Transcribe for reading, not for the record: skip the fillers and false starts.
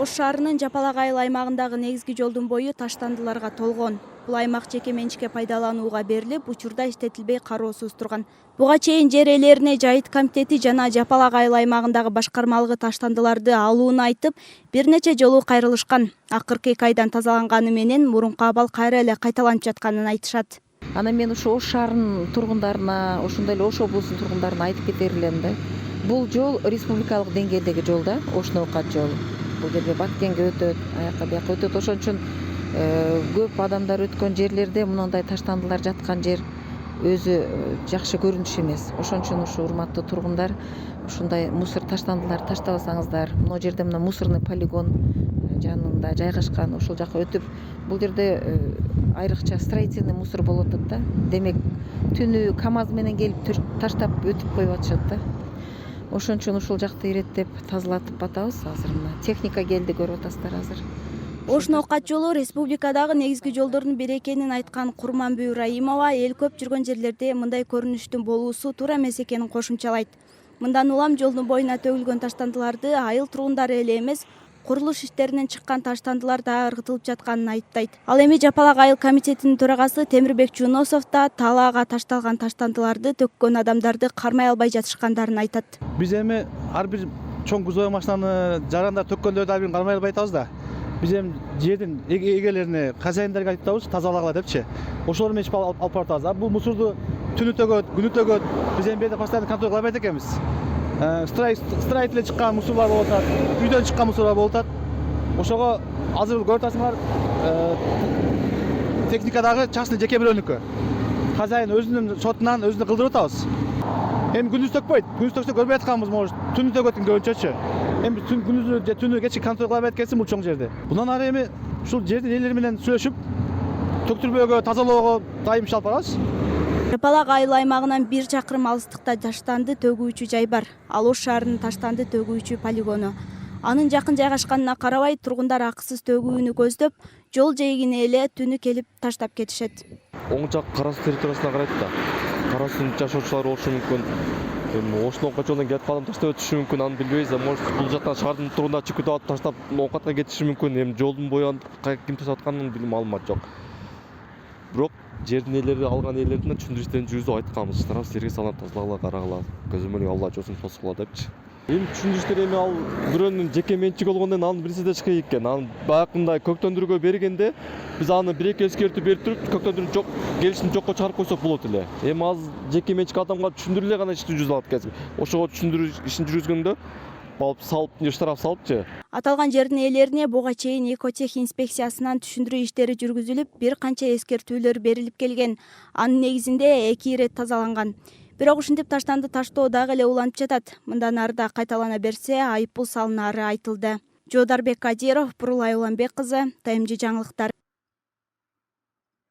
Ош шаарынын Жапалак айыл аймагындагы негизги жолдун бою таштандыларга толгон. Бул аймак жеке менчикке пайдаланууга берилип, учурда иштетилбей кароосуз турган. Буга чейин жер ээлерине Жайыт комитети жана Жапалак айыл аймагындагы башкармалыгы таштандыларды алууну айтып, бир нече жолу кайрылышкан. Акыркы 2 айдан тазаланганы менен мурунку абал кайра эле кайталанып жатканын айтышат. Анан мен ошо Ош шаарынын тургундарына, ошондой эле Ош облусунун тургундарына айтып кетер элем да. Бул жол республикалык деңгээлдеги жол да, Ош Ноокат жолу. Бул жерде Баккенге өтөт, аяка бияка өтөт. Ошон үчүн көп адамдар өткөн жерлерде мындай таштандылар жаткан жер өзү жакшы көрүнүш эмес. Ошон үчүн ушу урматтуу тургундар, ушундай мусор таштандылар таштабасаңыздар, мына жерде мына мусорный полигон жанында жайгашкан, ошол жака өтүп, бул жерде айрыкча строительный мусор болуп атат да. Демек, түнү КАМАЗ менен келип таштап өтүп коюп атышат да. Ошон үчүн ушул жакты иреттеп тазалатып атабыз азыр. Мына техника келди, көрүп атасыздар азыр. Ош Ноокат жолу республикадагы негизги жолдордун бири экенин айткан Курманбүү Раимова эл көп жүргөн жерлерде мындай көрүнүштүн болуусу туура эмес экенин кошумчалайт. Мындан улам жолдун боюна төгүлгөн таштандыларды айыл тургундары эле эмес, курулуш иштеринен чыккан таштандылар да ыргытылып жатканын айыптайт. Ал эми Жапалак айыл комитетинин төрагасы Темирбек Жуносов да талаага ташталган таштандыларды төккөн адамдарды кармай албай жатышкандарын айтат. Биз эми ар бир чоң грузовой машинаны жаранда төккөндөрдү ар бирин кармай албай атабыз да. Биз эми жердин эгелерине, хозяиндерге айтып атабыз, тазалагыла депчи. Ошолор менен алып баратабыз. Бул мусорду түнү төгөт, күнү төгөт. Биз эми бу постоянно контроль кыла албайт экенбиз. Строительде чыккан мусорлар болуп атат, үйдөн чыккан мусорлар болуп атат. Ошого азыр көрүп атасыңар, техникадагы частный жеке бирөөнүкү. Хозяин өзүнүн шотунан өзүнө кылдырып атабыз. Эми күндүз төкпөйт. Күндүз төксө көрбөй атканбыз, может, түнү төгөтүн көбүнчөчү. Эми күндүзү же түнү кечки контроль кыла албайт экенсиң бул чоң жерде. Bundan ары эми ушул жердин ээлери менен сүйлөшүп, төктүрбөөгө, тазалоого дайым иш алып барабыз. Жапалак айыл аймагынан 1 чакырым алыстыкта таштанды төгүүчү жай бар. Ал Ош шаарынын таштанды төгүүчү полигону. Анын жакын жайгашканына карабай, тургундар акысыз төгүүнү көздөп, жол жээгине эле түнү келип таштап кетишет. Оң жак Кара Суу территориясына карайт да. Кара Суунун жашоочулары болушу мүмкүн. Ош Ноокат жолунан кетип адам таштап өтүшү мүмкүн, аны билбейбиз. Может, бул жактан шаардын тургундары чыгып кетип таштап Ноокатка кетиши мүмкүн. Эми жолдун бою ким таштап атканын маалымат жок. Бирок жердин ээлери алган ээлердин түшүндүрүштөрүн жүргүзүп айтканбыз. Тарап силерге салам, тазалагыла, карагыла, көзөмөлгө алла жосун тосугула депчи. Эми түшүндүрүштөр эми ал бирөөнүн жеке менчиги болгондон анын биринчи да чыга экен. Анын баягындай көктөндүрүүгө бергенде биз аны 1-2 эскертүү берип туруп, көктөндүрүүнү жок, келишин жокко чыгарып койсок болот эле. Эми азыр жеке менчик адамга түшүндүрүп эле гана ишти жүргүзүп алат экенсиз. Ошого түшүндүрүү ишин жүргүзгөндө балып салып, штраф салыпчы. Аталган жердин ээлерине буга чейин экотех инспекциясынан түшүндүрүү иштери жүргүзүлүп, бир канча эскертүүлөр берилип келген. Анын негизинде 2 ирет тазаланган. Бирок ушинтип таштанды таштоо дагы эле уланып жатат. Мындан ары да кайталана берсе, айыппул салынары айтылды. Жодарбек Кадиров, Бурулай Уланбек кызы, ТМЖ жаңылыктар.